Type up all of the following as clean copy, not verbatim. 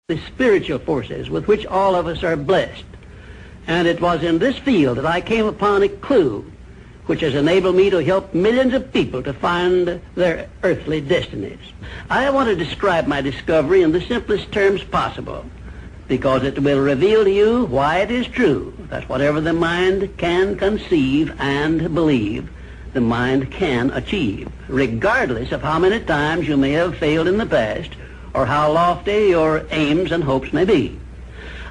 the spiritual forces with which all of us are blessed. And it was in this field that I came upon a clue which has enabled me to help millions of people to find their earthly destinies. I want to describe my discovery in the simplest terms possible, because it will reveal to you why it is true that whatever the mind can conceive and believe, the mind can achieve, regardless of how many times you may have failed in the past or how lofty your aims and hopes may be.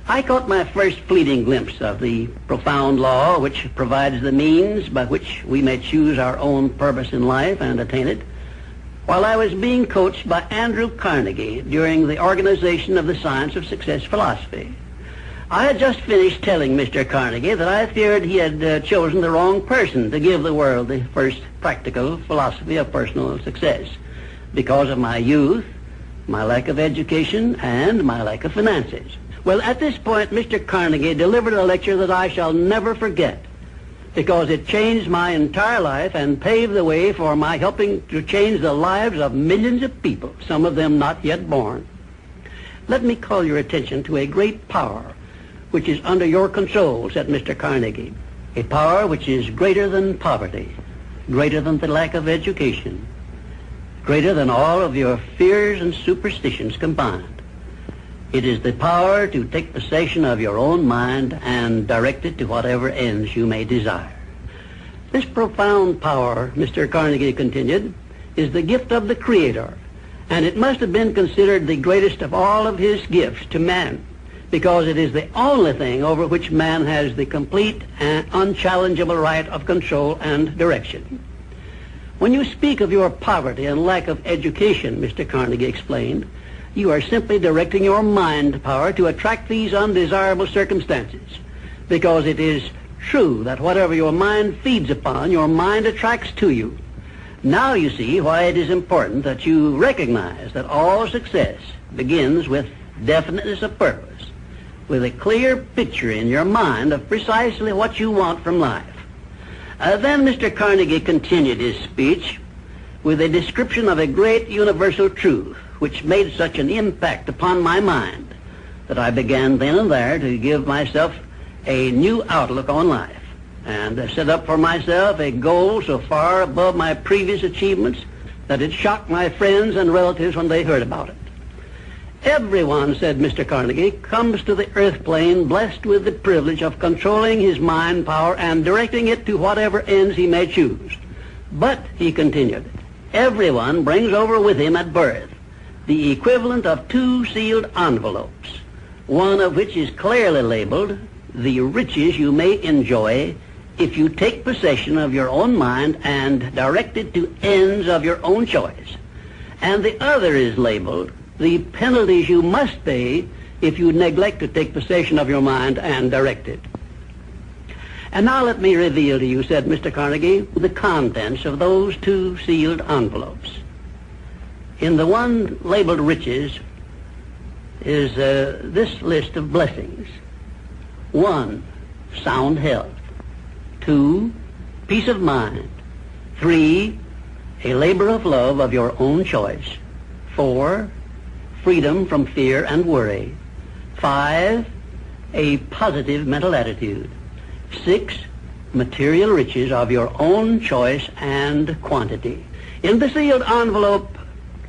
I caught my first fleeting glimpse of the profound law which provides the means by which we may choose our own purpose in life and attain it while I was being coached by Andrew Carnegie during the organization of the Science of Success philosophy. I had just finished telling Mr. Carnegie that I feared he had chosen the wrong person to give the world the first practical philosophy of personal success because of my youth, my lack of education, and my lack of finances. Well, at this point, Mr. Carnegie delivered a lecture that I shall never forget because it changed my entire life and paved the way for my helping to change the lives of millions of people, some of them not yet born. Let me call your attention to a great power which is under your control, said Mr. Carnegie, a power which is greater than poverty, greater than the lack of education, greater than all of your fears and superstitions combined. It is the power to take possession of your own mind and direct it to whatever ends you may desire. This profound power, Mr. Carnegie continued, is the gift of the Creator, and it must have been considered the greatest of all of his gifts to man, because it is the only thing over which man has the complete and unchallengeable right of control and direction. When you speak of your poverty and lack of education, Mr. Carnegie explained, you are simply directing your mind power to attract these undesirable circumstances, because it is true that whatever your mind feeds upon, your mind attracts to you. Now you see why it is important that you recognize that all success begins with definiteness of purpose, with a clear picture in your mind of precisely what you want from life. Then Mr. Carnegie continued his speech with a description of a great universal truth which made such an impact upon my mind that I began then and there to give myself a new outlook on life and set up for myself a goal so far above my previous achievements that it shocked my friends and relatives when they heard about it. Everyone, said Mr. Carnegie, comes to the earth plane blessed with the privilege of controlling his mind power and directing it to whatever ends he may choose. But, he continued, everyone brings over with him at birth the equivalent of two sealed envelopes, one of which is clearly labeled the riches you may enjoy if you take possession of your own mind and direct it to ends of your own choice, and the other is labeled the penalties you must pay if you neglect to take possession of your mind and direct it. And now let me reveal to you, said Mr. Carnegie, the contents of those two sealed envelopes. In the one labeled riches is this list of blessings. 1, sound health. 2, peace of mind. 3, a labor of love of your own choice. 4, freedom from fear and worry. 5, a positive mental attitude. 6, material riches of your own choice and quantity. In the sealed envelope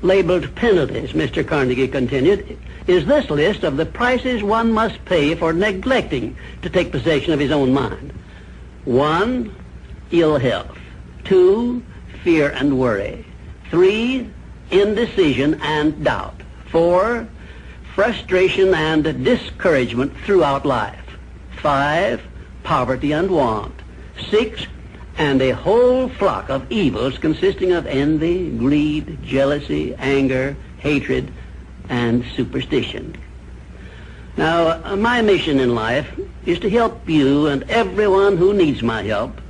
labeled penalties, Mr. Carnegie continued, is this list of the prices one must pay for neglecting to take possession of his own mind. 1, ill health. 2, fear and worry. 3, indecision and doubt. 4, frustration and discouragement throughout life. 5, poverty and want. 6, and a whole flock of evils consisting of envy, greed, jealousy, anger, hatred, and superstition. Now, my mission in life is to help you and everyone who needs my help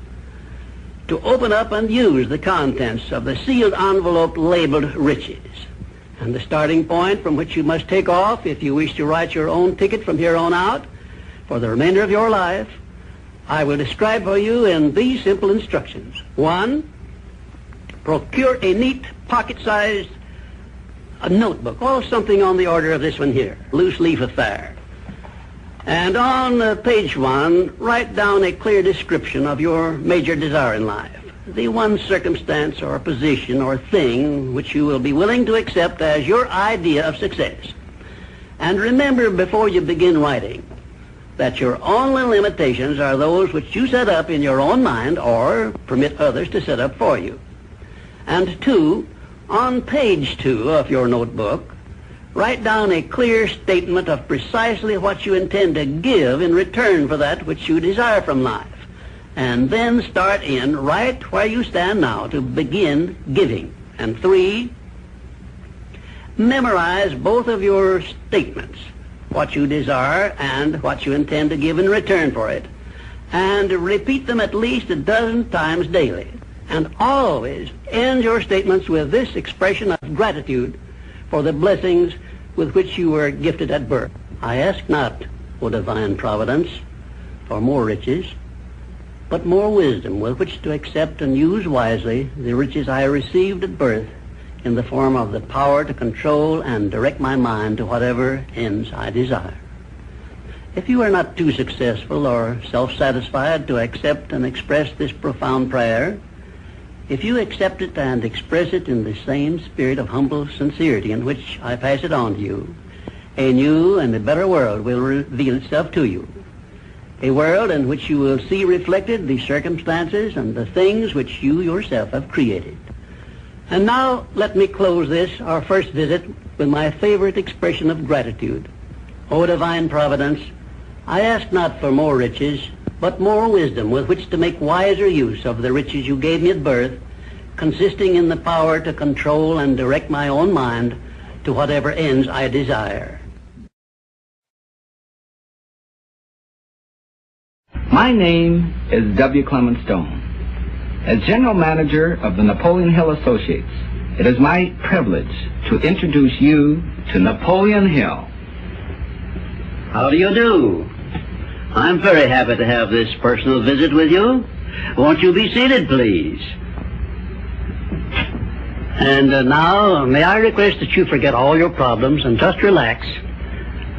to open up and use the contents of the sealed envelope labeled riches. And the starting point from which you must take off if you wish to write your own ticket from here on out for the remainder of your life, I will describe for you in these simple instructions. 1, procure a neat pocket-sized a notebook, or something on the order of this one here, loose leaf affair. And on page 1, write down a clear description of your major desire in life, the one circumstance or position or thing which you will be willing to accept as your idea of success. And remember before you begin writing that your only limitations are those which you set up in your own mind or permit others to set up for you. And 2, on page 2 of your notebook, write down a clear statement of precisely what you intend to give in return for that which you desire from life. And then start in right where you stand now to begin giving. And 3, memorize both of your statements, what you desire and what you intend to give in return for it, and repeat them at least a dozen times daily. And always end your statements with this expression of gratitude for the blessings with which you were gifted at birth. I ask not, O divine providence, for more riches, but more wisdom with which to accept and use wisely the riches I received at birth in the form of the power to control and direct my mind to whatever ends I desire. If you are not too successful or self-satisfied to accept and express this profound prayer, if you accept it and express it in the same spirit of humble sincerity in which I pass it on to you, a new and a better world will reveal itself to you. A world in which you will see reflected the circumstances and the things which you yourself have created. And now let me close this, our first visit, with my favorite expression of gratitude. O divine providence, I ask not for more riches, but more wisdom with which to make wiser use of the riches you gave me at birth, consisting in the power to control and direct my own mind to whatever ends I desire. My name is W. Clement Stone. As General Manager of the Napoleon Hill Associates, it is my privilege to introduce you to Napoleon Hill. How do you do? I'm very happy to have this personal visit with you. Won't you be seated, please? And now, may I request that you forget all your problems and just relax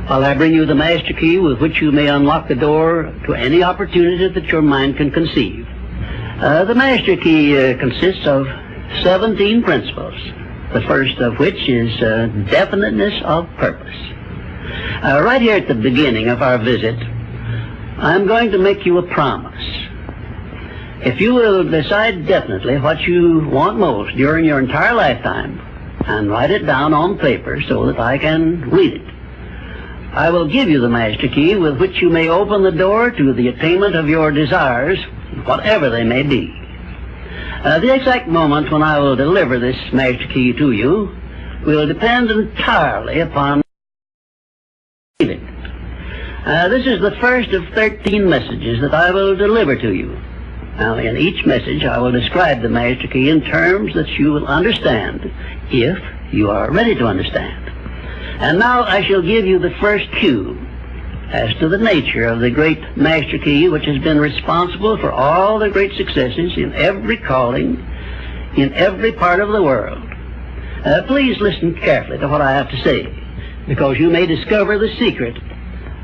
while I bring you the master key with which you may unlock the door to any opportunity that your mind can conceive. The master key consists of 17 principles, the first of which is definiteness of purpose. Right here at the beginning of our visit, I'm going to make you a promise. If you will decide definitely what you want most during your entire lifetime and write it down on paper so that I can read it, I will give you the master key with which you may open the door to the attainment of your desires, whatever they may be. The exact moment when I will deliver this master key to you will depend entirely upon it. This is the first of 13 messages that I will deliver to you. Now, in each message, I will describe the master key in terms that you will understand, if you are ready to understand. And now I shall give you the first cue as to the nature of the great master key which has been responsible for all the great successes in every calling, in every part of the world. Please listen carefully to what I have to say, because you may discover the secret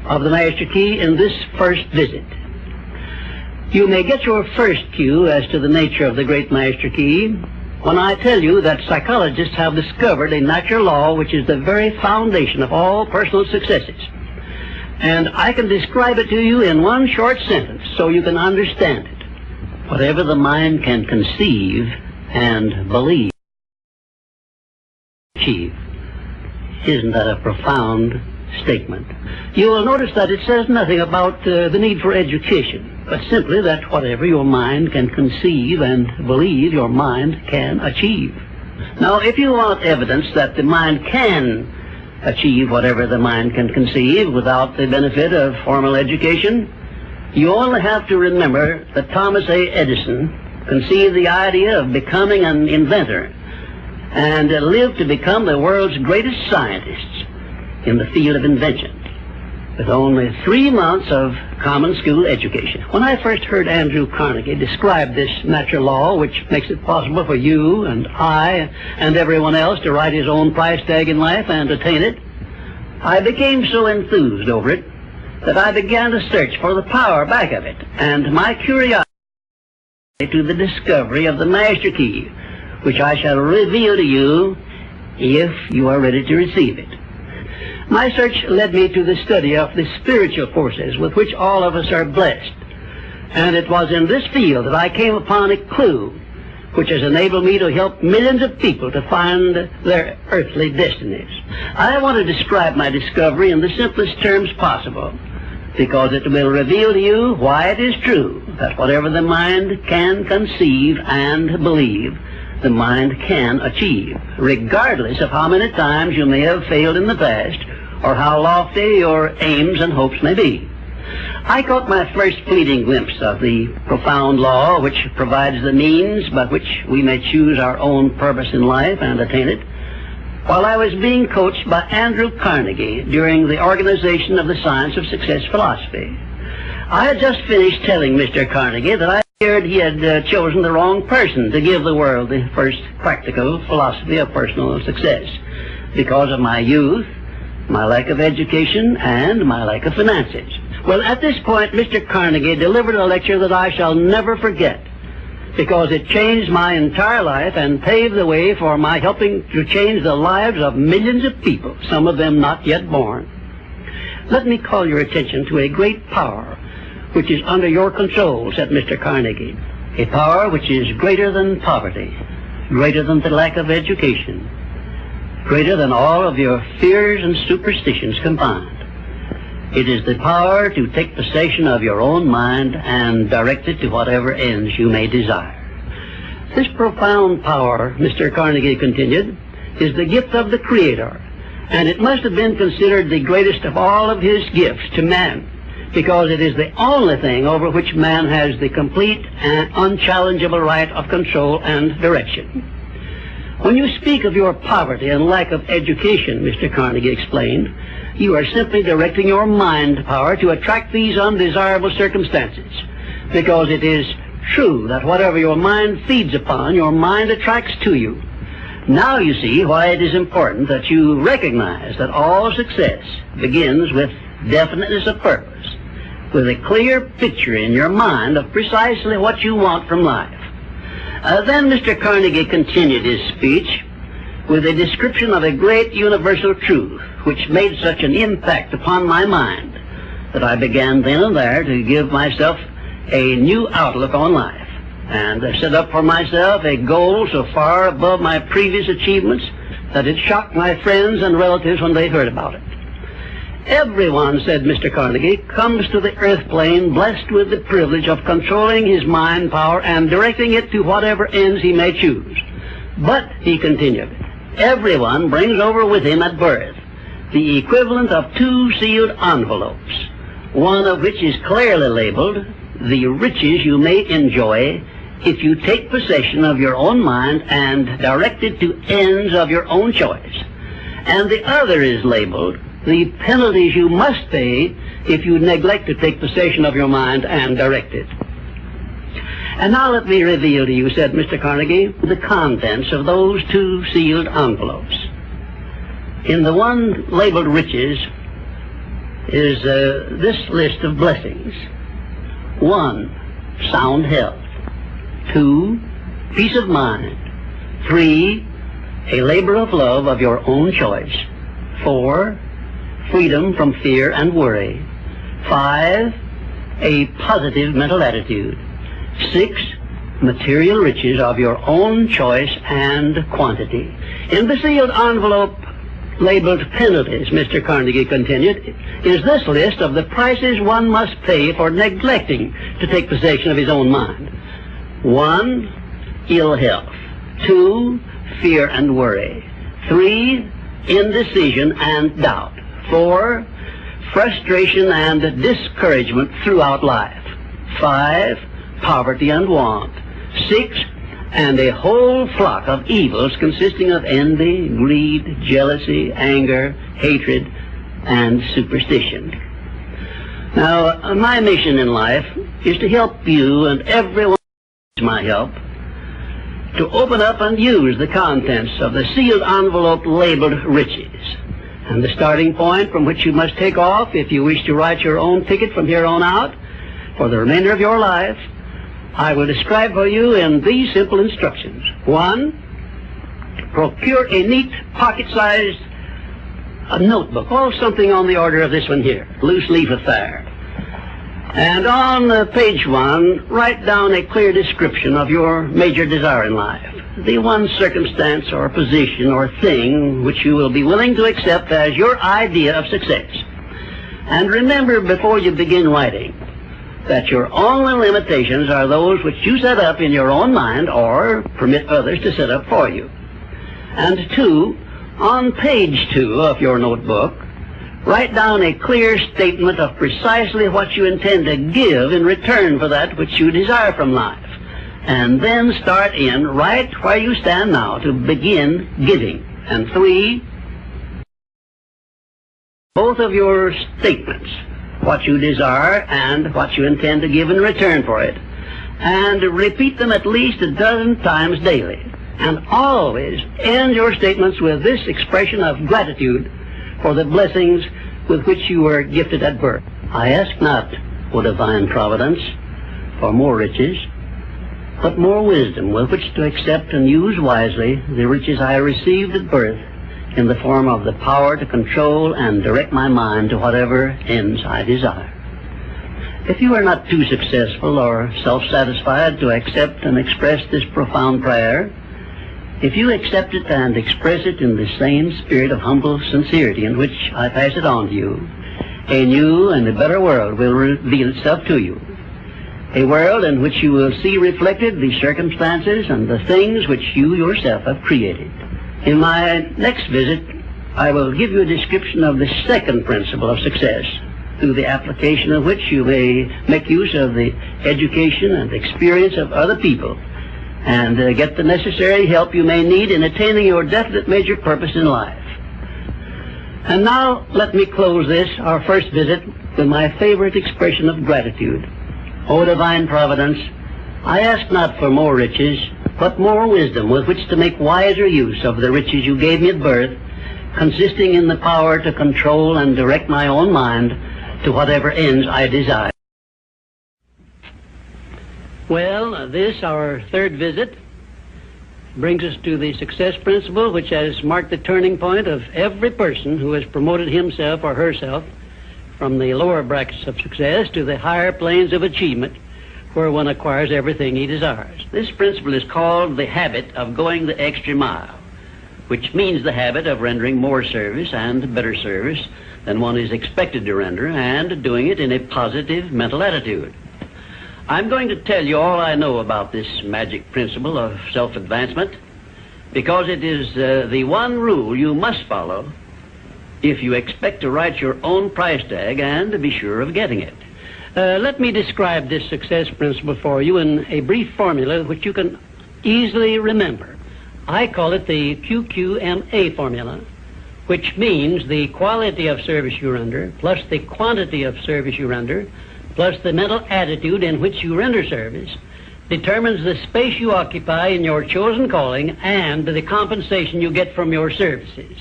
of the master key in this first visit. You may get your first cue as to the nature of the great master key when I tell you that psychologists have discovered a natural law which is the very foundation of all personal successes. And I can describe it to you in one short sentence so you can understand it. Whatever the mind can conceive and believe, achieve. Isn't that a profound statement? You will notice that it says nothing about the need for education, but simply that whatever your mind can conceive and believe, your mind can achieve. Now, if you want evidence that the mind can achieve whatever the mind can conceive without the benefit of formal education, you only have to remember that Thomas A. Edison conceived the idea of becoming an inventor and lived to become the world's greatest scientist in the field of invention. with only 3 months of common school education. When I first heard Andrew Carnegie describe this natural law, which makes it possible for you and I and everyone else to write his own price tag in life and attain it, I became so enthused over it that I began to search for the power back of it, and my curiosity to the discovery of the master key, which I shall reveal to you if you are ready to receive it. My search led me to the study of the spiritual forces with which all of us are blessed, and it was in this field that I came upon a clue which has enabled me to help millions of people to find their earthly destinies. I want to describe my discovery in the simplest terms possible, because it will reveal to you why it is true that whatever the mind can conceive and believe, the mind can achieve, regardless of how many times you may have failed in the past or how lofty your aims and hopes may be. I caught my first fleeting glimpse of the profound law which provides the means by which we may choose our own purpose in life and attain it, while I was being coached by Andrew Carnegie during the organization of the Science of Success philosophy. I had just finished telling Mr. Carnegie that I feared he had chosen the wrong person to give the world the first practical philosophy of personal success because of my youth, my lack of education, and my lack of finances. Well, at this point, Mr. Carnegie delivered a lecture that I shall never forget, because it changed my entire life and paved the way for my helping to change the lives of millions of people, some of them not yet born. Let me call your attention to a great power which is under your control, said Mr. Carnegie, a power which is greater than poverty, greater than the lack of education, greater than all of your fears and superstitions combined. It is the power to take possession of your own mind and direct it to whatever ends you may desire. This profound power, Mr. Carnegie continued, is the gift of the Creator, and it must have been considered the greatest of all of his gifts to man, because it is the only thing over which man has the complete and unchallengeable right of control and direction. When you speak of your poverty and lack of education, Mr. Carnegie explained, you are simply directing your mind power to attract these undesirable circumstances, because it is true that whatever your mind feeds upon, your mind attracts to you. Now you see why it is important that you recognize that all success begins with definiteness of purpose, with a clear picture in your mind of precisely what you want from life. Then Mr. Carnegie continued his speech with a description of a great universal truth which made such an impact upon my mind that I began then and there to give myself a new outlook on life and set up for myself a goal so far above my previous achievements that it shocked my friends and relatives when they heard about it. Everyone, said Mr. Carnegie, comes to the earth plane blessed with the privilege of controlling his mind power and directing it to whatever ends he may choose. But, he continued, everyone brings over with him at birth the equivalent of 2 sealed envelopes, one of which is clearly labeled, the riches you may enjoy if you take possession of your own mind and direct it to ends of your own choice. And the other is labeled, the penalties you must pay if you neglect to take possession of your mind and direct it. And now let me reveal to you, said Mr. Carnegie, the contents of those 2 sealed envelopes. In the one labeled riches is this list of blessings. 1, sound health. 2, peace of mind. 3, a labor of love of your own choice. 4, freedom from fear and worry. 5, a positive mental attitude. 6, material riches of your own choice and quantity. In the sealed envelope labeled penalties, Mr. Carnegie continued, is this list of the prices one must pay for neglecting to take possession of his own mind. 1, ill health. 2, fear and worry. 3, indecision and doubt. 4, frustration and discouragement throughout life. 5, poverty and want. 6, and a whole flock of evils consisting of envy, greed, jealousy, anger, hatred, and superstition. Now, my mission in life is to help you and everyone who needs my help to open up and use the contents of the sealed envelope labeled riches. And the starting point from which you must take off if you wish to write your own ticket from here on out for the remainder of your life, I will describe for you in these simple instructions. 1, procure a neat pocket-sized notebook, or something on the order of this one here, loose leaf affair. And on page 1, write down a clear description of your major desire in life, the one circumstance or position or thing which you will be willing to accept as your idea of success. And remember before you begin writing that your only limitations are those which you set up in your own mind or permit others to set up for you. And 2, on page 2 of your notebook, write down a clear statement of precisely what you intend to give in return for that which you desire from life. And then start in right where you stand now to begin giving. And 3, both of your statements, what you desire and what you intend to give in return for it. And repeat them at least a dozen times daily. And always end your statements with this expression of gratitude for the blessings with which you were gifted at birth. I ask not, O divine providence, for more riches, but more wisdom with which to accept and use wisely the riches I received at birth in the form of the power to control and direct my mind to whatever ends I desire. If you are not too successful or self-satisfied to accept and express this profound prayer, if you accept it and express it in the same spirit of humble sincerity in which I pass it on to you, a new and a better world will reveal itself to you. A world in which you will see reflected the circumstances and the things which you yourself have created. In my next visit, I will give you a description of the second principle of success, through the application of which you may make use of the education and experience of other people and get the necessary help you may need in attaining your definite major purpose in life. And now let me close this, our first visit, with my favorite expression of gratitude. O divine providence, I ask not for more riches, but more wisdom with which to make wiser use of the riches you gave me at birth, consisting in the power to control and direct my own mind to whatever ends I desire. Well, this, our third visit, brings us to the success principle which has marked the turning point of every person who has promoted himself or herself from the lower brackets of success to the higher planes of achievement, where one acquires everything he desires. This principle is called the habit of going the extra mile, which means the habit of rendering more service and better service than one is expected to render, and doing it in a positive mental attitude. I'm going to tell you all I know about this magic principle of self-advancement, because it is the one rule you must follow if you expect to write your own price tag and to be sure of getting it. Let me describe this success principle for you in a brief formula which you can easily remember. I call it the QQMA formula, which means the quality of service you render plus the quantity of service you render plus the mental attitude in which you render service determines the space you occupy in your chosen calling and the compensation you get from your services.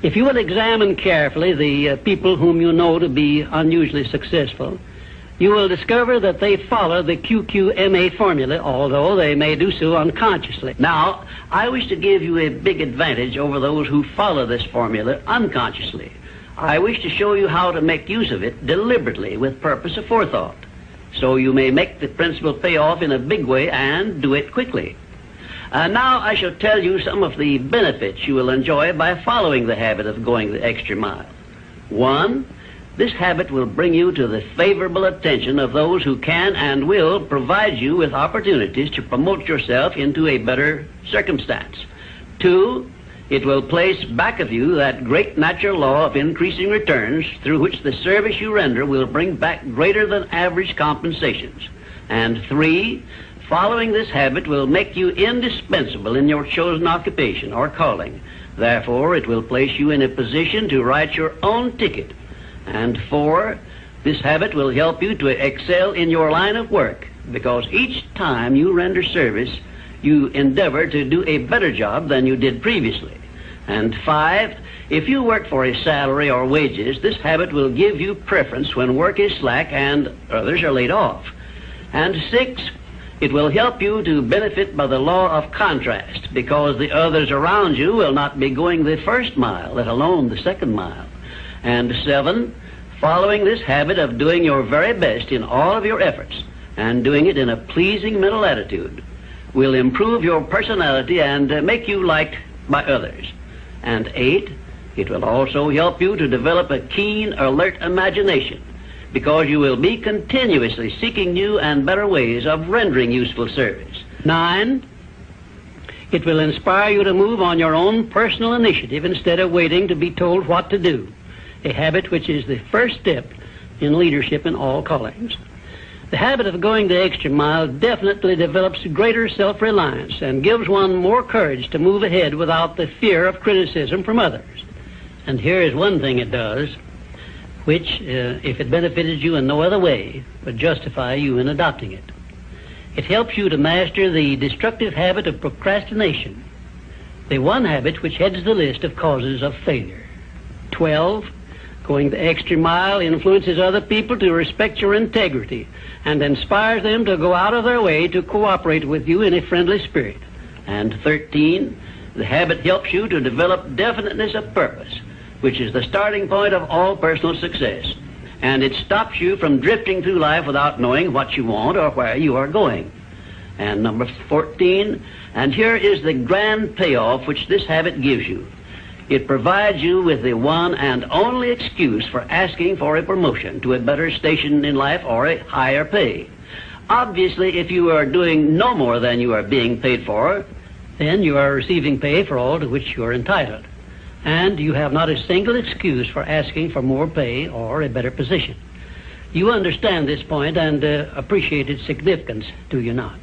If you will examine carefully the people whom you know to be unusually successful, you will discover that they follow the QQMA formula, although they may do so unconsciously. Now, I wish to give you a big advantage over those who follow this formula unconsciously. I wish to show you how to make use of it deliberately with purpose of forethought, so you may make the principle pay off in a big way and do it quickly. Now I shall tell you some of the benefits you will enjoy by following the habit of going the extra mile. 1, this habit will bring you to the favorable attention of those who can and will provide you with opportunities to promote yourself into a better circumstance. 2, it will place back of you that great natural law of increasing returns through which the service you render will bring back greater than average compensations. And 3, following this habit will make you indispensable in your chosen occupation or calling. Therefore, it will place you in a position to write your own ticket. And 4, This habit will help you to excel in your line of work, because each time you render service, you endeavor to do a better job than you did previously. And 5, if you work for a salary or wages, this habit will give you preference when work is slack and others are laid off. And 6, it will help you to benefit by the law of contrast, because the others around you will not be going the first mile, let alone the second mile. And 7, following this habit of doing your very best in all of your efforts and doing it in a pleasing mental attitude will improve your personality and make you liked by others. And 8, it will also help you to develop a keen, alert imagination, because you will be continuously seeking new and better ways of rendering useful service. 9, it will inspire you to move on your own personal initiative instead of waiting to be told what to do, a habit which is the first step in leadership in all callings. The habit of going the extra mile definitely develops greater self-reliance and gives one more courage to move ahead without the fear of criticism from others. And here is one thing it does, which, if it benefited you in no other way, would justify you in adopting it. It helps you to master the destructive habit of procrastination, the one habit which heads the list of causes of failure. 12, going the extra mile influences other people to respect your integrity and inspires them to go out of their way to cooperate with you in a friendly spirit. And 13, the habit helps you to develop definiteness of purpose, which is the starting point of all personal success. And it stops you from drifting through life without knowing what you want or where you are going. And number 14, and here is the grand payoff which this habit gives you. It provides you with the one and only excuse for asking for a promotion to a better station in life or a higher pay. Obviously, if you are doing no more than you are being paid for, then you are receiving pay for all to which you are entitled. And you have not a single excuse for asking for more pay or a better position. You understand this point and appreciate its significance, do you not?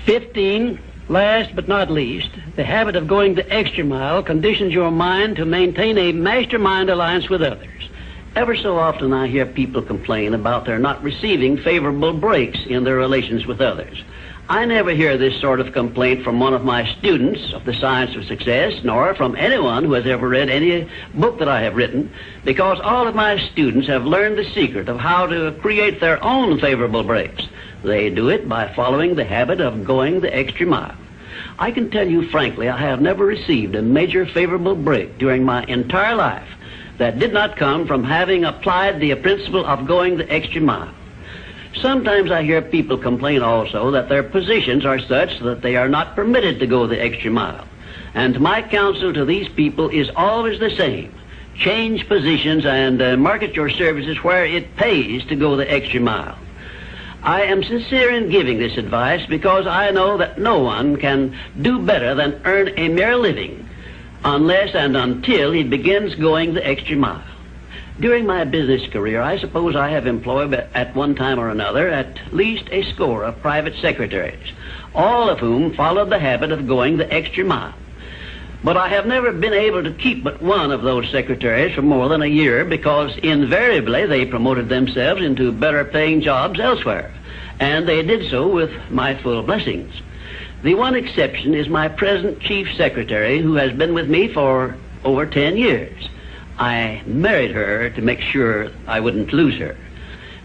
15, last but not least, the habit of going the extra mile conditions your mind to maintain a mastermind alliance with others. Ever so often I hear people complain about their not receiving favorable breaks in their relations with others. I never hear this sort of complaint from one of my students of the science of success, nor from anyone who has ever read any book that I have written, because all of my students have learned the secret of how to create their own favorable breaks. They do it by following the habit of going the extra mile. I can tell you frankly, I have never received a major favorable break during my entire life that did not come from having applied the principle of going the extra mile. Sometimes I hear people complain also that their positions are such that they are not permitted to go the extra mile. And my counsel to these people is always the same. Change positions and market your services where it pays to go the extra mile. I am sincere in giving this advice because I know that no one can do better than earn a mere living unless and until he begins going the extra mile. During my business career, I suppose I have employed at one time or another at least a score of private secretaries, all of whom followed the habit of going the extra mile. But I have never been able to keep but one of those secretaries for more than a year because invariably they promoted themselves into better paying jobs elsewhere, and they did so with my full blessings. The one exception is my present chief secretary, who has been with me for over 10 years. I married her to make sure I wouldn't lose her.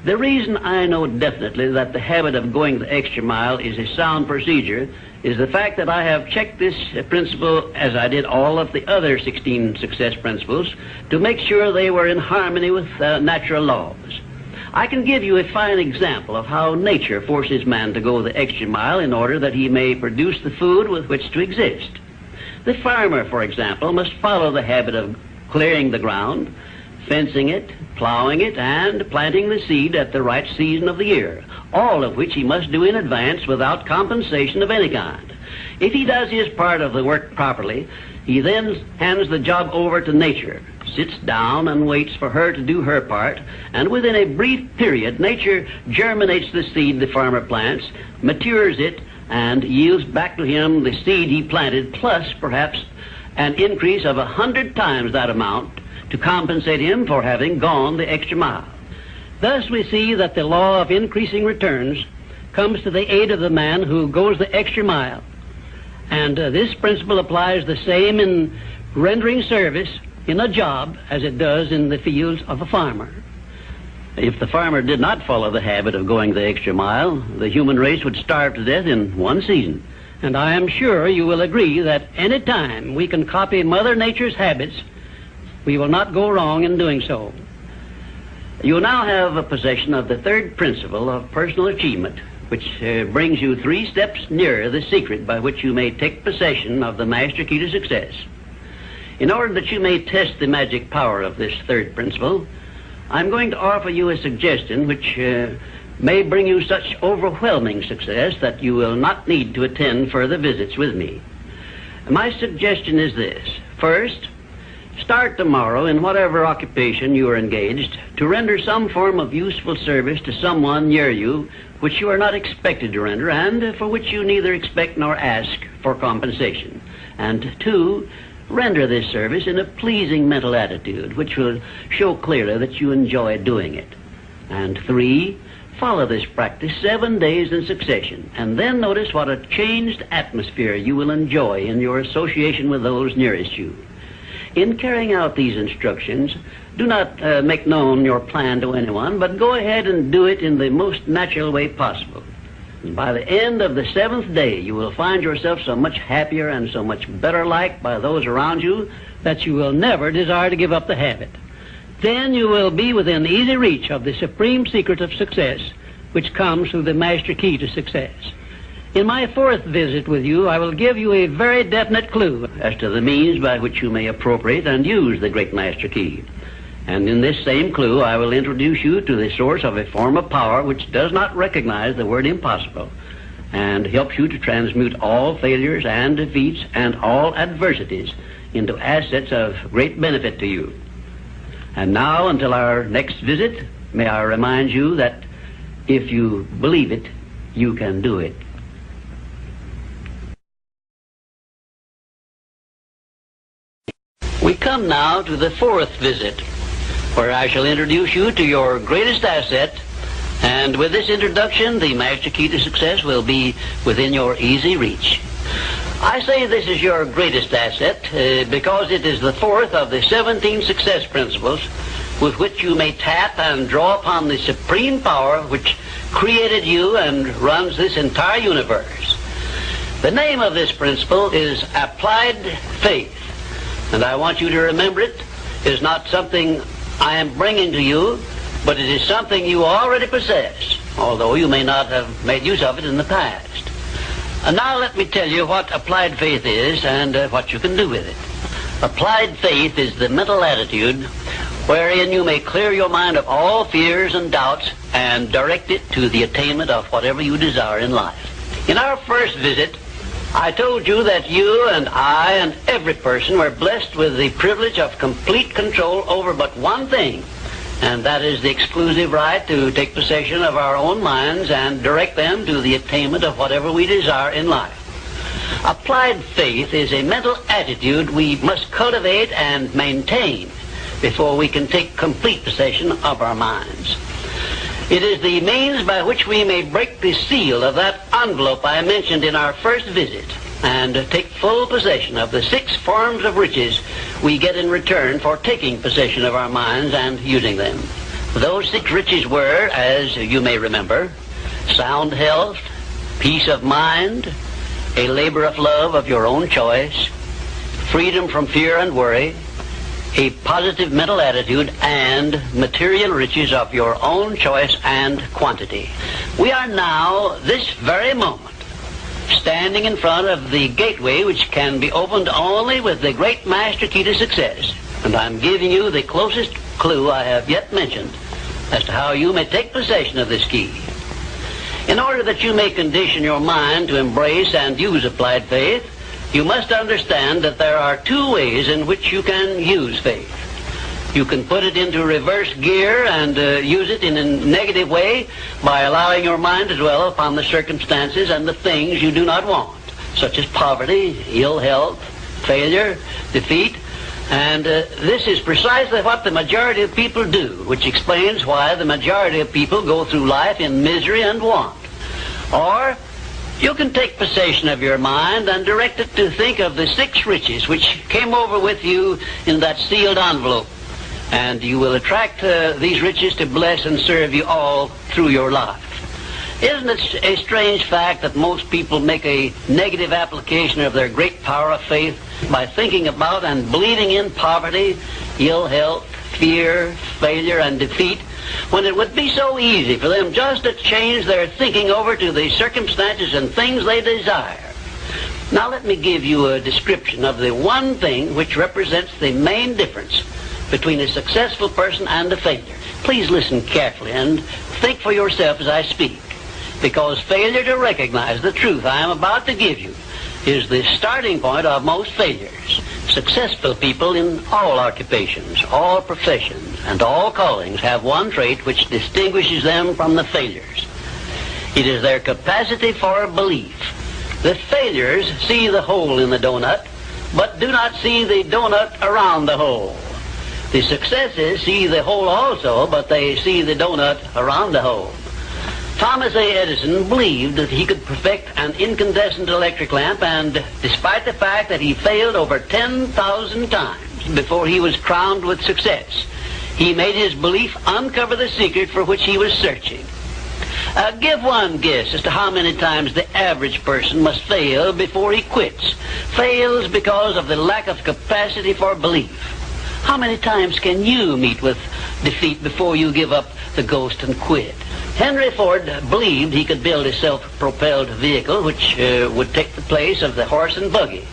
The reason I know definitely that the habit of going the extra mile is a sound procedure is the fact that I have checked this principle, as I did all of the other 16 success principles, to make sure they were in harmony with natural laws. I can give you a fine example of how nature forces man to go the extra mile in order that he may produce the food with which to exist. The farmer, for example, must follow the habit of clearing the ground, fencing it, plowing it, and planting the seed at the right season of the year, all of which he must do in advance without compensation of any kind. If he does his part of the work properly, he then hands the job over to nature, sits down and waits for her to do her part, and within a brief period, nature germinates the seed the farmer plants, matures it, and yields back to him the seed he planted, plus perhaps an increase of 100 times that amount, to compensate him for having gone the extra mile. Thus we see that the law of increasing returns comes to the aid of the man who goes the extra mile. And this principle applies the same in rendering service in a job as it does in the fields of a farmer. If the farmer did not follow the habit of going the extra mile, the human race would starve to death in one season. And I am sure you will agree that any time we can copy Mother Nature's habits, we will not go wrong in doing so. You now have a possession of the third principle of personal achievement, which brings you 3 steps nearer the secret by which you may take possession of the master key to success. In order that you may test the magic power of this third principle, I'm going to offer you a suggestion which may bring you such overwhelming success that you will not need to attend further visits with me. My suggestion is this. First, start tomorrow in whatever occupation you are engaged to render some form of useful service to someone near you which you are not expected to render and for which you neither expect nor ask for compensation. And 2, render this service in a pleasing mental attitude which will show clearly that you enjoy doing it. And 3, follow this practice 7 days in succession, and then notice what a changed atmosphere you will enjoy in your association with those nearest you. In carrying out these instructions, do not make known your plan to anyone, but go ahead and do it in the most natural way possible. And by the end of the 7th day, you will find yourself so much happier and so much better liked by those around you that you will never desire to give up the habit. Then you will be within easy reach of the supreme secret of success, which comes through the master key to success. In my 4th visit with you, I will give you a very definite clue as to the means by which you may appropriate and use the great master key. And in this same clue, I will introduce you to the source of a form of power which does not recognize the word impossible and helps you to transmute all failures and defeats and all adversities into assets of great benefit to you. And now, until our next visit, may I remind you that if you believe it, you can do it. We come now to the 4th visit, where I shall introduce you to your greatest asset, and with this introduction, the master key to success will be within your easy reach. I say this is your greatest asset because it is the 4th of the 17 success principles with which you may tap and draw upon the supreme power which created you and runs this entire universe. The name of this principle is applied faith, and I want you to remember it is not something I am bringing to you, but it is something you already possess, although you may not have made use of it in the past. And now let me tell you what applied faith is and what you can do with it. Applied faith is the mental attitude wherein you may clear your mind of all fears and doubts and direct it to the attainment of whatever you desire in life. In our first visit, I told you that you and I and every person were blessed with the privilege of complete control over but one thing, and that is the exclusive right to take possession of our own minds and direct them to the attainment of whatever we desire in life. Applied faith is a mental attitude we must cultivate and maintain before we can take complete possession of our minds. It is the means by which we may break the seal of that envelope I mentioned in our first visit and take full possession of the 6 forms of riches we get in return for taking possession of our minds and using them. Those 6 riches were, as you may remember, sound health, peace of mind, a labor of love of your own choice, freedom from fear and worry, a positive mental attitude, and material riches of your own choice and quantity. We are now, this very moment, standing in front of the gateway which can be opened only with the great master key to success. And I'm giving you the closest clue I have yet mentioned as to how you may take possession of this key. In order that you may condition your mind to embrace and use applied faith, you must understand that there are 2 ways in which you can use faith. You can put it into reverse gear and use it in a negative way by allowing your mind to dwell upon the circumstances and the things you do not want, such as poverty, ill health, failure, defeat, And this is precisely what the majority of people do, which explains why the majority of people go through life in misery and want. Or you can take possession of your mind and direct it to think of the 6 riches which came over with you in that sealed envelope. And you will attract these riches to bless and serve you all through your life. Isn't it a strange fact that most people make a negative application of their great power of faith by thinking about and believing in poverty, ill health, fear, failure, and defeat, when it would be so easy for them just to change their thinking over to the circumstances and things they desire? Now let me give you a description of the one thing which represents the main difference between a successful person and a failure. Please listen carefully and think for yourself as I speak, because failure to recognize the truth I am about to give you is the starting point of most failures. Successful people in all occupations, all professions, and all callings have one trait which distinguishes them from the failures. It is their capacity for belief. The failures see the hole in the donut, but do not see the donut around the hole. The successes see the hole also, but they see the donut around the hole. Thomas A. Edison believed that he could perfect an incandescent electric lamp, and despite the fact that he failed over 10,000 times before he was crowned with success, he made his belief uncover the secret for which he was searching. Give one guess as to how many times the average person must fail before he quits. Fails because of the lack of capacity for belief. How many times can you meet with defeat before you give up the ghost and quit? Henry Ford believed he could build a self-propelled vehicle which would take the place of the horse and buggy.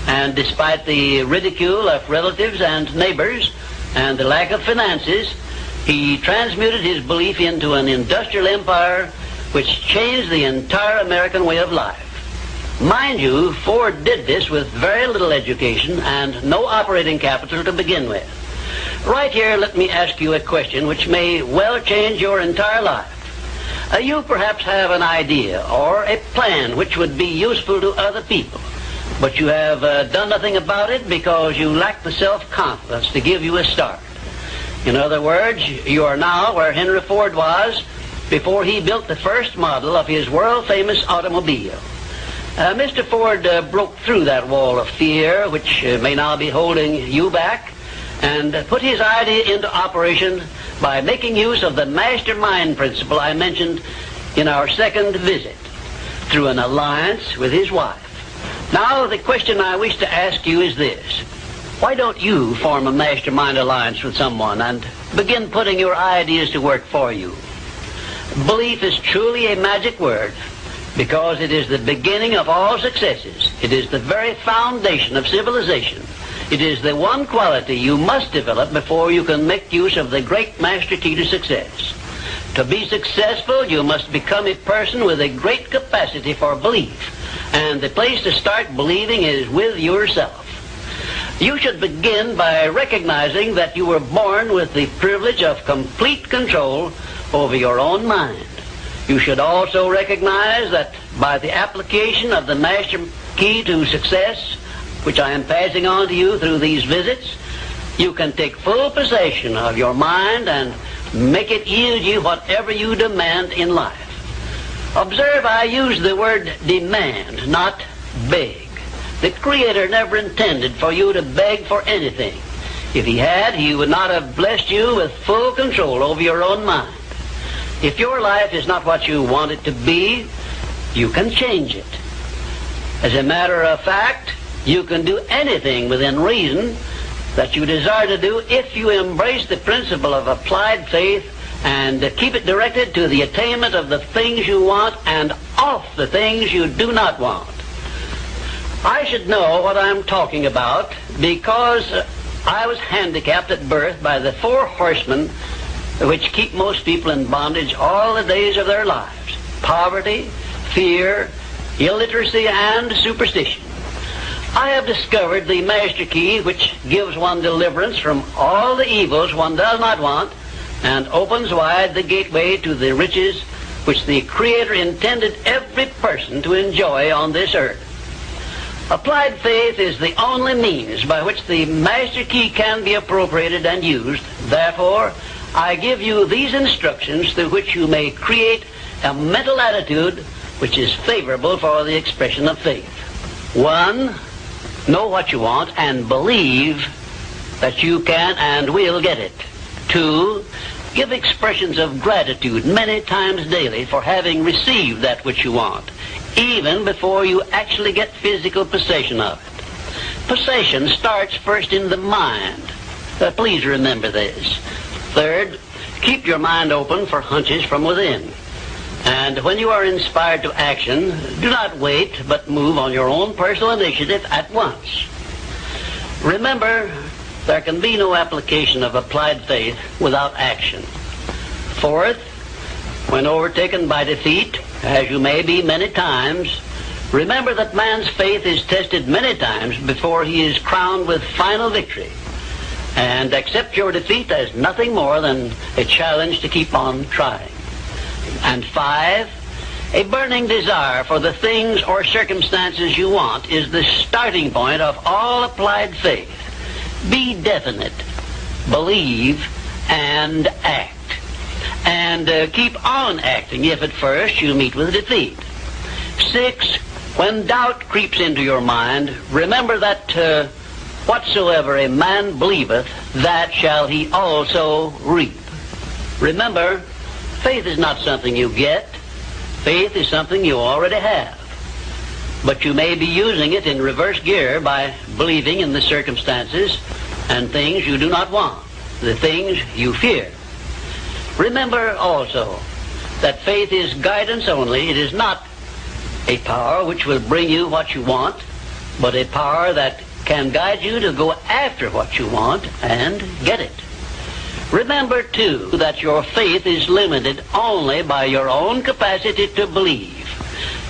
And despite the ridicule of relatives and neighbors and the lack of finances, he transmuted his belief into an industrial empire which changed the entire American way of life. Mind you, Ford did this with very little education and no operating capital to begin with. Right here, let me ask you a question which may well change your entire life. You perhaps have an idea or a plan which would be useful to other people, but you have done nothing about it because you lack the self-confidence to give you a start. In other words, you are now where Henry Ford was before he built the first model of his world-famous automobile. Mr. Ford broke through that wall of fear which may now be holding you back and put his idea into operation by making use of the mastermind principle I mentioned in our second visit through an alliance with his wife. Now, the question I wish to ask you is this. Why don't you form a mastermind alliance with someone and begin putting your ideas to work for you? Belief is truly a magic word because it is the beginning of all successes. It is the very foundation of civilization. It is the one quality you must develop before you can make use of the great master key to success. To be successful, you must become a person with a great capacity for belief. And the place to start believing is with yourself. You should begin by recognizing that you were born with the privilege of complete control over your own mind. You should also recognize that by the application of the master key to success, which I am passing on to you through these visits, you can take full possession of your mind and make it yield you whatever you demand in life. Observe, I use the word demand, not beg. The Creator never intended for you to beg for anything. If He had, He would not have blessed you with full control over your own mind. If your life is not what you want it to be, you can change it. As a matter of fact, you can do anything within reason that you desire to do if you embrace the principle of applied faith and keep it directed to the attainment of the things you want and off the things you do not want. I should know what I'm talking about because I was handicapped at birth by the 4 horsemen which keep most people in bondage all the days of their lives: poverty, fear, illiteracy, and superstition. I have discovered the master key which gives one deliverance from all the evils one does not want and opens wide the gateway to the riches which the Creator intended every person to enjoy on this earth. Applied faith is the only means by which the master key can be appropriated and used. Therefore, I give you these instructions through which you may create a mental attitude which is favorable for the expression of faith. 1, know what you want and believe that you can and will get it. 2, give expressions of gratitude many times daily for having received that which you want, even before you actually get physical possession of it. Possession starts first in the mind. Please remember this. 3rd, keep your mind open for hunches from within. And when you are inspired to action, do not wait, but move on your own personal initiative at once. Remember, there can be no application of applied faith without action. 4th, when overtaken by defeat, as you may be many times, remember that man's faith is tested many times before he is crowned with final victory. And accept your defeat as nothing more than a challenge to keep on trying. And 5, a burning desire for the things or circumstances you want is the starting point of all applied faith. Be definite, believe, and act. And keep on acting if at first you meet with defeat. 6, when doubt creeps into your mind, remember that whatsoever a man believeth, that shall he also reap. Remember, faith is not something you get. Faith is something you already have. But you may be using it in reverse gear by believing in the circumstances and things you do not want, the things you fear. Remember also that faith is guidance only. It is not a power which will bring you what you want, but a power that can guide you to go after what you want and get it. Remember, too, that your faith is limited only by your own capacity to believe.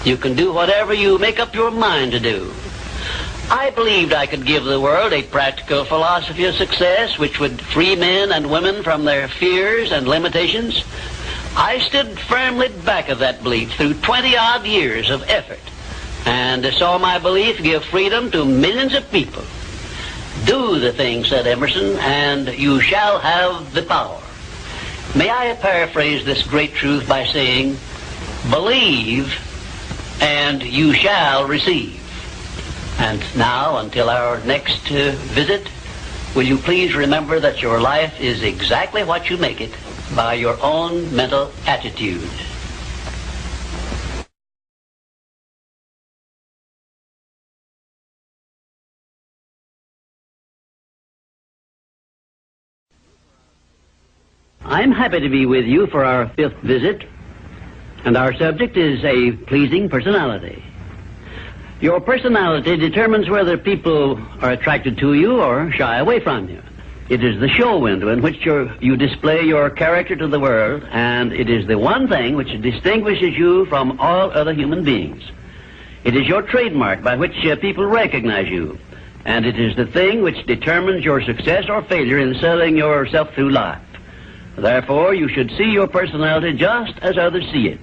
You can do whatever you make up your mind to do. I believed I could give the world a practical philosophy of success which would free men and women from their fears and limitations. I stood firmly back of that belief through 20-odd years of effort and saw my belief give freedom to millions of people. Do the thing, said Emerson, and you shall have the power. May I paraphrase this great truth by saying, believe and you shall receive. And now, until our next visit, will you please remember that your life is exactly what you make it by your own mental attitude. I'm happy to be with you for our 5th visit, and our subject is a pleasing personality. Your personality determines whether people are attracted to you or shy away from you. It is the show window in which you display your character to the world, and it is the one thing which distinguishes you from all other human beings. It is your trademark by which people recognize you, and it is the thing which determines your success or failure in selling yourself through life. Therefore, you should see your personality just as others see it,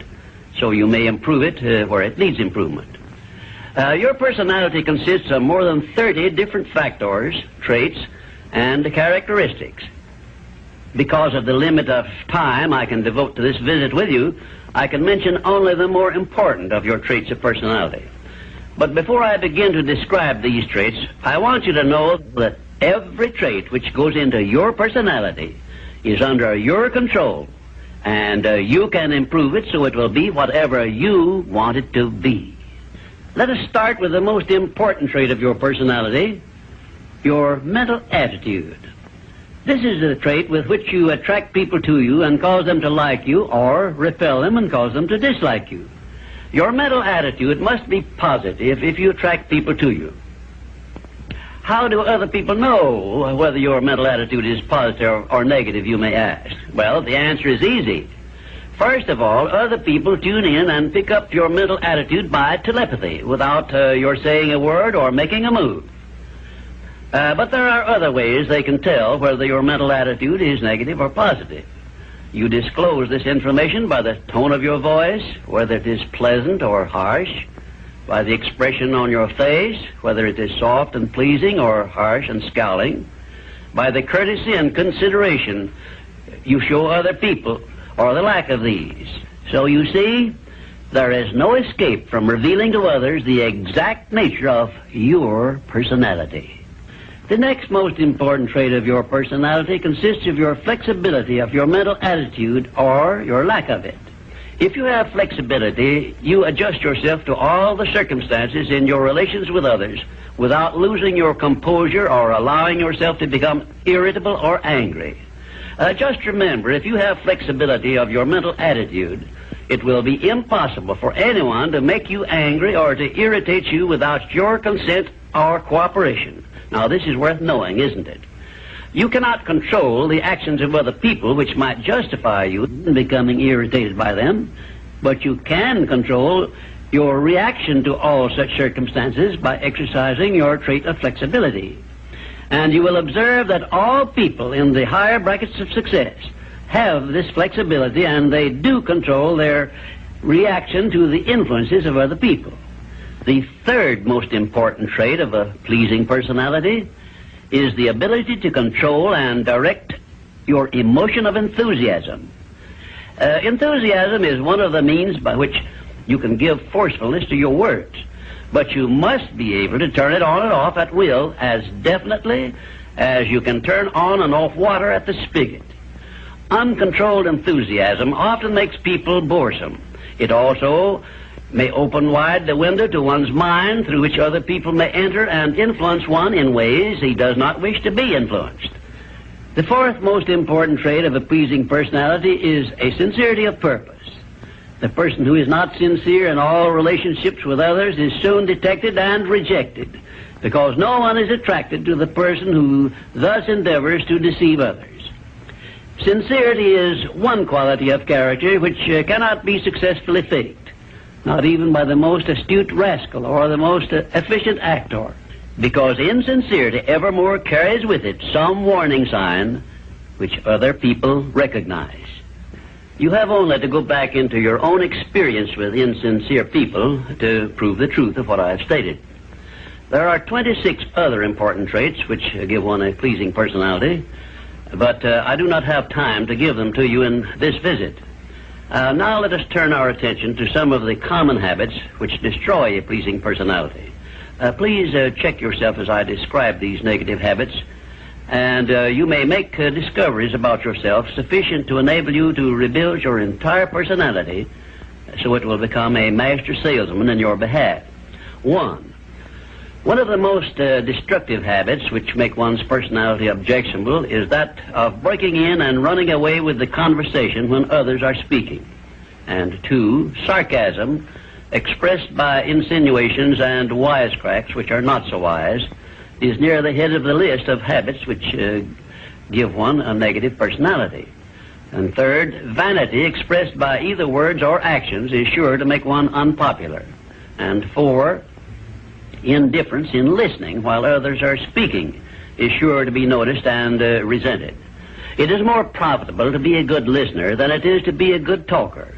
so you may improve it where it needs improvement. Your personality consists of more than 30 different factors, traits, and characteristics. Because of the limit of time I can devote to this visit with you, I can mention only the more important of your traits of personality. But before I begin to describe these traits, I want you to know that every trait which goes into your personality is under your control, and you can improve it so it will be whatever you want it to be. Let us start with the most important trait of your personality, your mental attitude. This is the trait with which you attract people to you and cause them to like you, or repel them and cause them to dislike you. Your mental attitude must be positive if you attract people to you. How do other people know whether your mental attitude is positive or negative, you may ask? Well, the answer is easy. First of all, other people tune in and pick up your mental attitude by telepathy without your saying a word or making a move. But there are other ways they can tell whether your mental attitude is negative or positive. You disclose this information by the tone of your voice, whether it is pleasant or harsh, by the expression on your face, whether it is soft and pleasing or harsh and scowling, by the courtesy and consideration you show other people, or the lack of these. So you see, there is no escape from revealing to others the exact nature of your personality. The next most important trait of your personality consists of your flexibility of your mental attitude or your lack of it. If you have flexibility, you adjust yourself to all the circumstances in your relations with others without losing your composure or allowing yourself to become irritable or angry. Just remember, if you have flexibility of your mental attitude, it will be impossible for anyone to make you angry or to irritate you without your consent or cooperation. Now, this is worth knowing, isn't it? You cannot control the actions of other people which might justify you in becoming irritated by them, but you can control your reaction to all such circumstances by exercising your trait of flexibility. And you will observe that all people in the higher brackets of success have this flexibility, and they do control their reaction to the influences of other people. The third most important trait of a pleasing personality is the ability to control and direct your emotion of enthusiasm. Enthusiasm is one of the means by which you can give forcefulness to your words, but you must be able to turn it on and off at will as definitely as you can turn on and off water at the spigot. Uncontrolled enthusiasm often makes people boresome. It also may open wide the window to one's mind through which other people may enter and influence one in ways he does not wish to be influenced. The fourth most important trait of a pleasing personality is a sincerity of purpose. The person who is not sincere in all relationships with others is soon detected and rejected, because no one is attracted to the person who thus endeavors to deceive others. Sincerity is one quality of character which cannot be successfully faked, not even by the most astute rascal or the most efficient actor, because insincerity evermore carries with it some warning sign which other people recognize. You have only to go back into your own experience with insincere people to prove the truth of what I have stated. There are 26 other important traits which give one a pleasing personality, but I do not have time to give them to you in this visit. Now let us turn our attention to some of the common habits which destroy a pleasing personality. Please check yourself as I describe these negative habits, and you may make discoveries about yourself sufficient to enable you to rebuild your entire personality so it will become a master salesman in your behalf. One of the most destructive habits which make one's personality objectionable is that of breaking in and running away with the conversation when others are speaking. And 2, sarcasm, expressed by insinuations and wisecracks which are not so wise, is near the head of the list of habits which give one a negative personality. And 3rd, vanity expressed by either words or actions is sure to make one unpopular. And 4, indifference in listening while others are speaking is sure to be noticed and resented. It is more profitable to be a good listener than it is to be a good talker,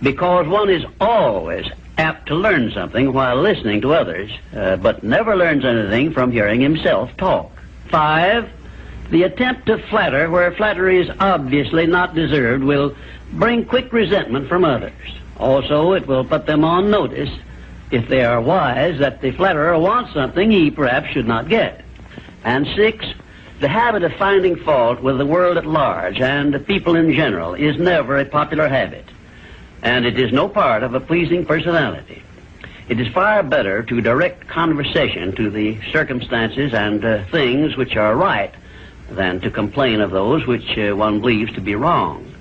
because one is always apt to learn something while listening to others, but never learns anything from hearing himself talk. 5, the attempt to flatter where flattery is obviously not deserved will bring quick resentment from others. Also, it will put them on notice, if they are wise, that the flatterer wants something he perhaps should not get. And 6, the habit of finding fault with the world at large and people in general is never a popular habit, and it is no part of a pleasing personality. It is far better to direct conversation to the circumstances and things which are right than to complain of those which one believes to be wrong.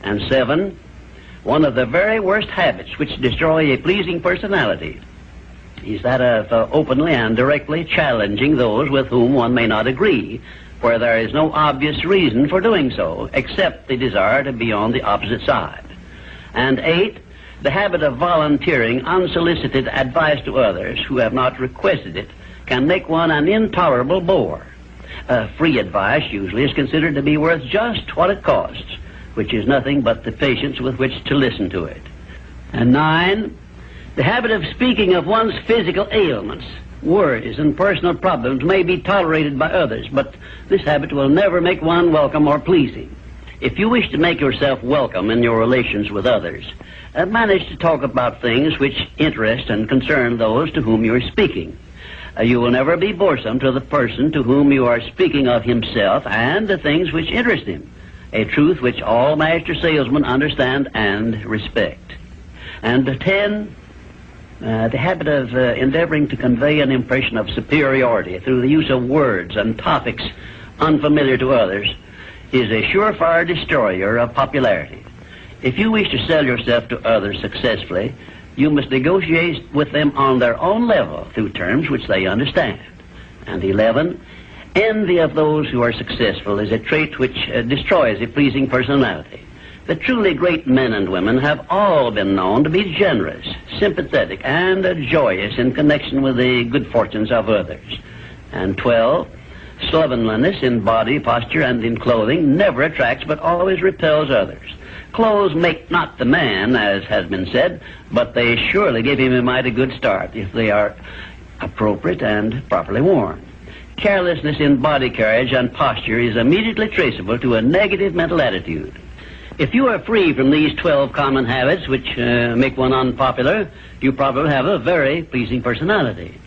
And 7, one of the very worst habits which destroy a pleasing personality is that of openly and directly challenging those with whom one may not agree, where there is no obvious reason for doing so, except the desire to be on the opposite side. And 8, the habit of volunteering unsolicited advice to others who have not requested it can make one an intolerable bore. Free advice usually is considered to be worth just what it costs, which is nothing but the patience with which to listen to it. And 9, The habit of speaking of one's physical ailments, worries, and personal problems may be tolerated by others, but this habit will never make one welcome or pleasing. If you wish to make yourself welcome in your relations with others, manage to talk about things which interest and concern those to whom you are speaking. You will never be boresome to the person to whom you are speaking of himself and the things which interest him, a truth which all master salesmen understand and respect. And 10, the habit of endeavoring to convey an impression of superiority through the use of words and topics unfamiliar to others is a surefire destroyer of popularity. If you wish to sell yourself to others successfully, you must negotiate with them on their own level through terms which they understand. And 11, envy of those who are successful is a trait which destroys a pleasing personality. The truly great men and women have all been known to be generous, sympathetic, and joyous in connection with the good fortunes of others. And 12, slovenliness in body, posture, and in clothing never attracts but always repels others. Clothes make not the man, as has been said, but they surely give him a mighty good start if they are appropriate and properly worn. Carelessness in body carriage and posture is immediately traceable to a negative mental attitude. If you are free from these 12 common habits which make one unpopular, you probably have a very pleasing personality.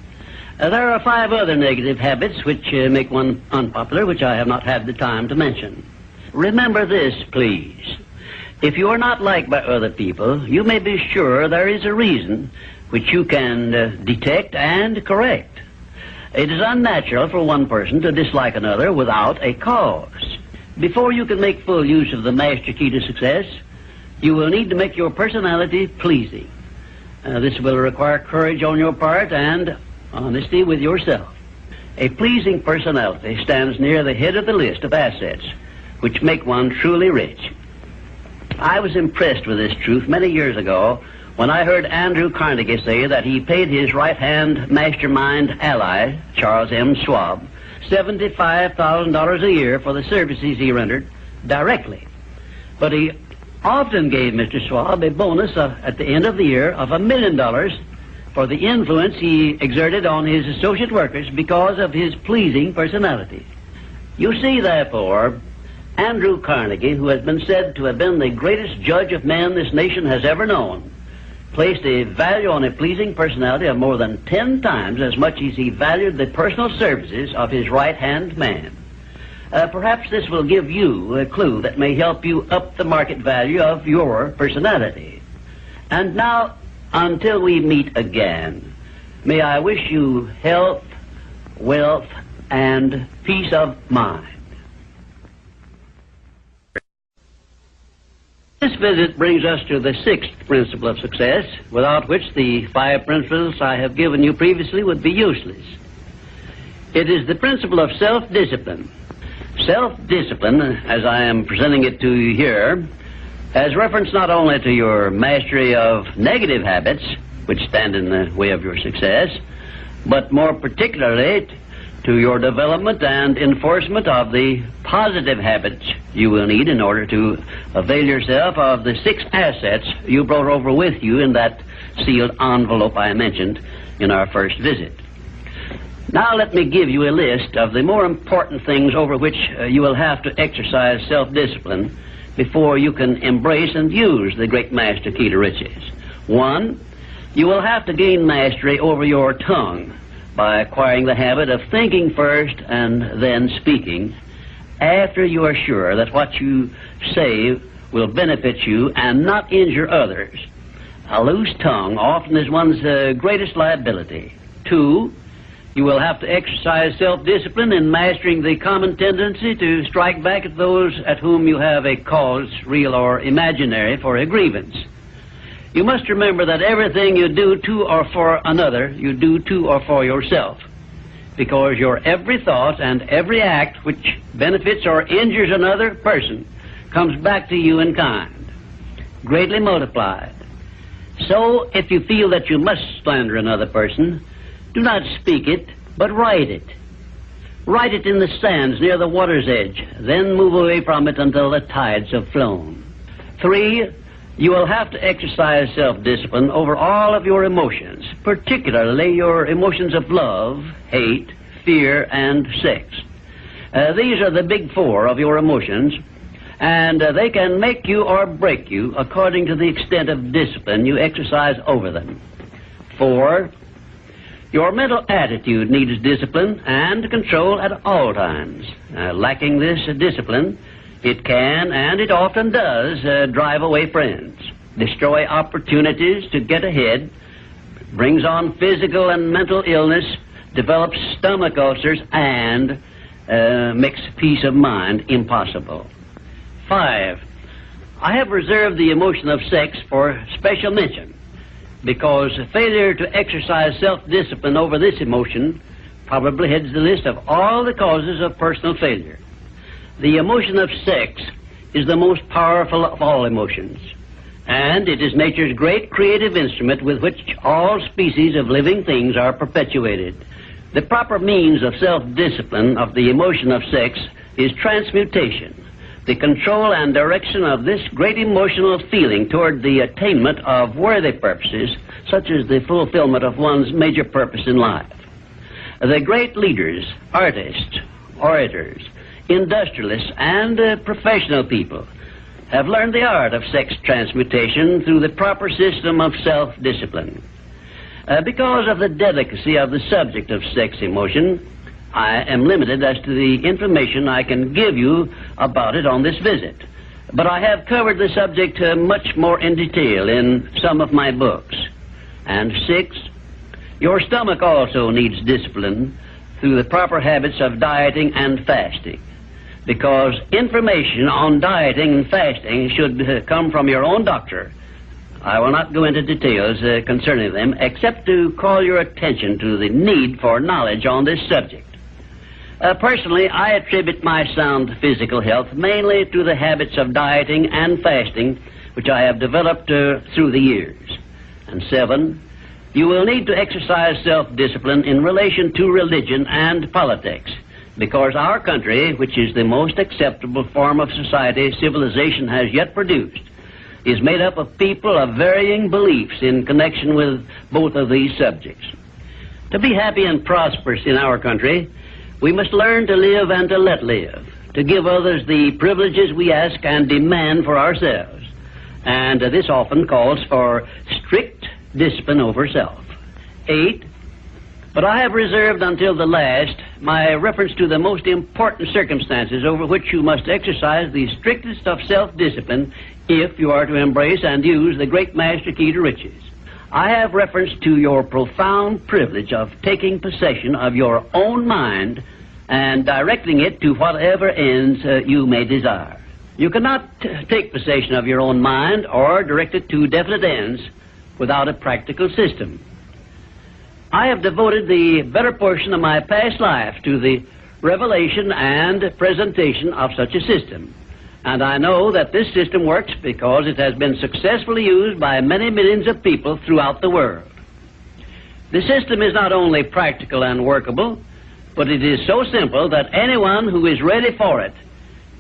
There are 5 other negative habits which make one unpopular, which I have not had the time to mention. Remember this, please. If you are not liked by other people, you may be sure there is a reason which you can detect and correct. It is unnatural for one person to dislike another without a cause. Before you can make full use of the master key to success, you will need to make your personality pleasing. This will require courage on your part and honesty with yourself. A pleasing personality stands near the head of the list of assets which make one truly rich. I was impressed with this truth many years ago when I heard Andrew Carnegie say that he paid his right-hand mastermind ally, Charles M. Schwab, $75,000 a year for the services he rendered directly. But he often gave Mr. Schwab a bonus at the end of the year of $1 million for the influence he exerted on his associate workers because of his pleasing personality. You see, therefore, Andrew Carnegie, who has been said to have been the greatest judge of men this nation has ever known, placed a value on a pleasing personality of more than 10 times as much as he valued the personal services of his right-hand man. Perhaps this will give you a clue that may help you up the market value of your personality. And now, until we meet again, may I wish you health, wealth, and peace of mind. This visit brings us to the 6th principle of success, without which the 5 principles I have given you previously would be useless. It is the principle of self-discipline. Self-discipline, as I am presenting it to you here, has reference not only to your mastery of negative habits, which stand in the way of your success, but more particularly to your development and enforcement of the positive habits you will need in order to avail yourself of the 6 assets you brought over with you in that sealed envelope I mentioned in our first visit. Now let me give you a list of the more important things over which you will have to exercise self-discipline before you can embrace and use the great master key to riches. 1, you will have to gain mastery over your tongue by acquiring the habit of thinking first and then speaking after you are sure that what you say will benefit you and not injure others. A loose tongue often is one's greatest liability. 2, you will have to exercise self-discipline in mastering the common tendency to strike back at those at whom you have a cause, real or imaginary, for a grievance. You must remember that everything you do to or for another, you do to or for yourself, because your every thought and every act which benefits or injures another person comes back to you in kind, greatly multiplied. So, if you feel that you must slander another person, do not speak it, but write it. Write it in the sands near the water's edge, then move away from it until the tides have flown. 3, You will have to exercise self-discipline over all of your emotions, particularly your emotions of love, hate, fear, and sex. These are the big four of your emotions, and they can make you or break you according to the extent of discipline you exercise over them. 4, your mental attitude needs discipline and control at all times. Lacking this discipline, it can, and it often does, drive away friends, destroy opportunities to get ahead, brings on physical and mental illness, develops stomach ulcers, and makes peace of mind impossible. 5, I have reserved the emotion of sex for special mention, because failure to exercise self-discipline over this emotion probably heads the list of all the causes of personal failure. The emotion of sex is the most powerful of all emotions, and it is nature's great creative instrument with which all species of living things are perpetuated. The proper means of self-discipline of the emotion of sex is transmutation, the control and direction of this great emotional feeling toward the attainment of worthy purposes, such as the fulfillment of one's major purpose in life. The great leaders, artists, orators, industrialists, and professional people have learned the art of sex transmutation through the proper system of self-discipline. Because of the delicacy of the subject of sex emotion, I am limited as to the information I can give you about it on this visit. But I have covered the subject much more in detail in some of my books. And 6, your stomach also needs discipline through the proper habits of dieting and fasting. Because information on dieting and fasting should come from your own doctor. I will not go into details concerning them, except to call your attention to the need for knowledge on this subject. Personally, I attribute my sound physical health mainly to the habits of dieting and fasting, which I have developed through the years. And 7, you will need to exercise self-discipline in relation to religion and politics, because our country, which is the most acceptable form of society civilization has yet produced, is made up of people of varying beliefs in connection with both of these subjects. To be happy and prosperous in our country, we must learn to live and to let live, to give others the privileges we ask and demand for ourselves. And this often calls for strict discipline over self. 8, but I have reserved until the last my reference to the most important circumstances over which you must exercise the strictest of self-discipline if you are to embrace and use the great master key to riches. I have reference to your profound privilege of taking possession of your own mind and directing it to whatever ends you may desire. You cannot take possession of your own mind or direct it to definite ends without a practical system. I have devoted the better portion of my past life to the revelation and presentation of such a system. And I know that this system works because it has been successfully used by many millions of people throughout the world. The system is not only practical and workable, but it is so simple that anyone who is ready for it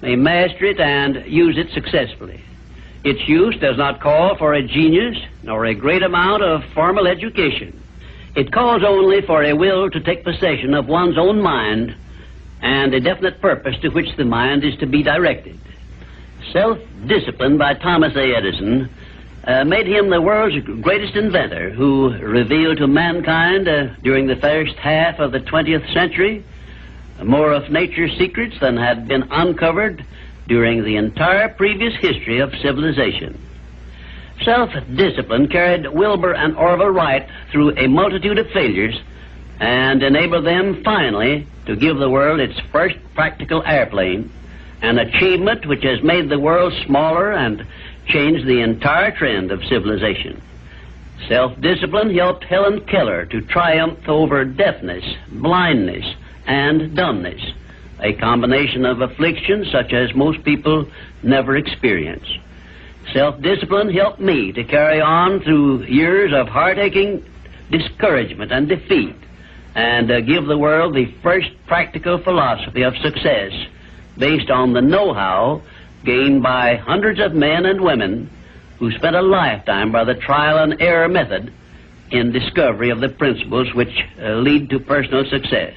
may master it and use it successfully. Its use does not call for a genius nor a great amount of formal education. It calls only for a will to take possession of one's own mind and a definite purpose to which the mind is to be directed. Self-discipline by Thomas A. Edison made him the world's greatest inventor, who revealed to mankind during the first half of the 20th century more of nature's secrets than had been uncovered during the entire previous history of civilization. Self-discipline carried Wilbur and Orville Wright through a multitude of failures and enabled them finally to give the world its first practical airplane, an achievement which has made the world smaller and changed the entire trend of civilization. Self-discipline helped Helen Keller to triumph over deafness, blindness, and dumbness, a combination of afflictions such as most people never experience. Self-discipline helped me to carry on through years of heart-aching discouragement and defeat and give the world the first practical philosophy of success based on the know-how gained by hundreds of men and women who spent a lifetime by the trial and error method in discovery of the principles which lead to personal success.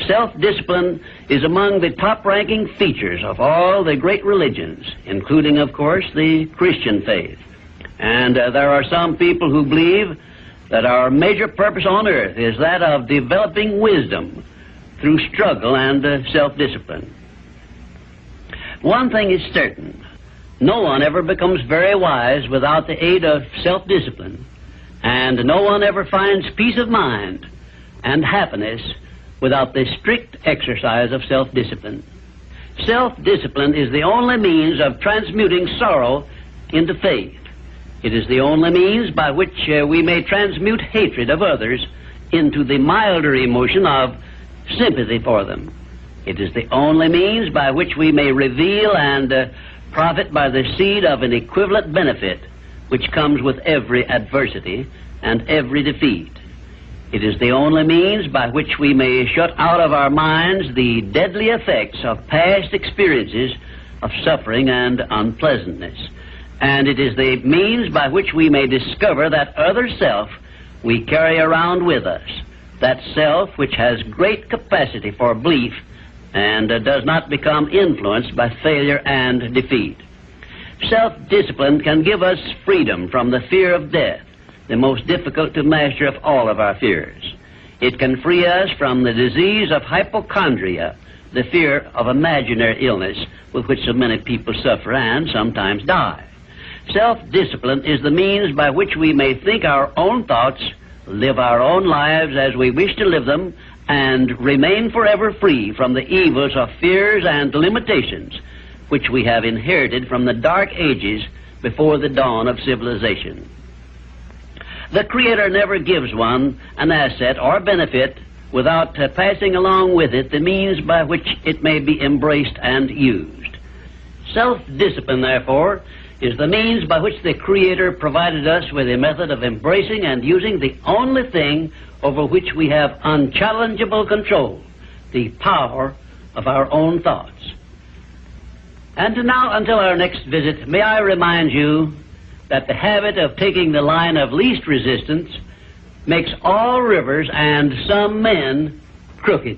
Self-discipline is among the top-ranking features of all the great religions, including, of course, the Christian faith. And there are some people who believe that our major purpose on earth is that of developing wisdom through struggle and self-discipline. One thing is certain: no one ever becomes very wise without the aid of self-discipline, and no one ever finds peace of mind and happiness without the strict exercise of self-discipline. Self-discipline is the only means of transmuting sorrow into faith. It is the only means by which we may transmute hatred of others into the milder emotion of sympathy for them. It is the only means by which we may reveal and profit by the seed of an equivalent benefit which comes with every adversity and every defeat. It is the only means by which we may shut out of our minds the deadly effects of past experiences of suffering and unpleasantness. And it is the means by which we may discover that other self we carry around with us, that self which has great capacity for belief and does not become influenced by failure and defeat. Self-discipline can give us freedom from the fear of death, the most difficult to master of all of our fears. It can free us from the disease of hypochondria, the fear of imaginary illness with which so many people suffer and sometimes die. Self-discipline is the means by which we may think our own thoughts, live our own lives as we wish to live them, and remain forever free from the evils of fears and limitations which we have inherited from the dark ages before the dawn of civilization. The Creator never gives one an asset or benefit without passing along with it the means by which it may be embraced and used. Self-discipline, therefore, is the means by which the Creator provided us with a method of embracing and using the only thing over which we have unchallengeable control, the power of our own thoughts. And now, until our next visit, may I remind you that the habit of taking the line of least resistance makes all rivers and some men crooked.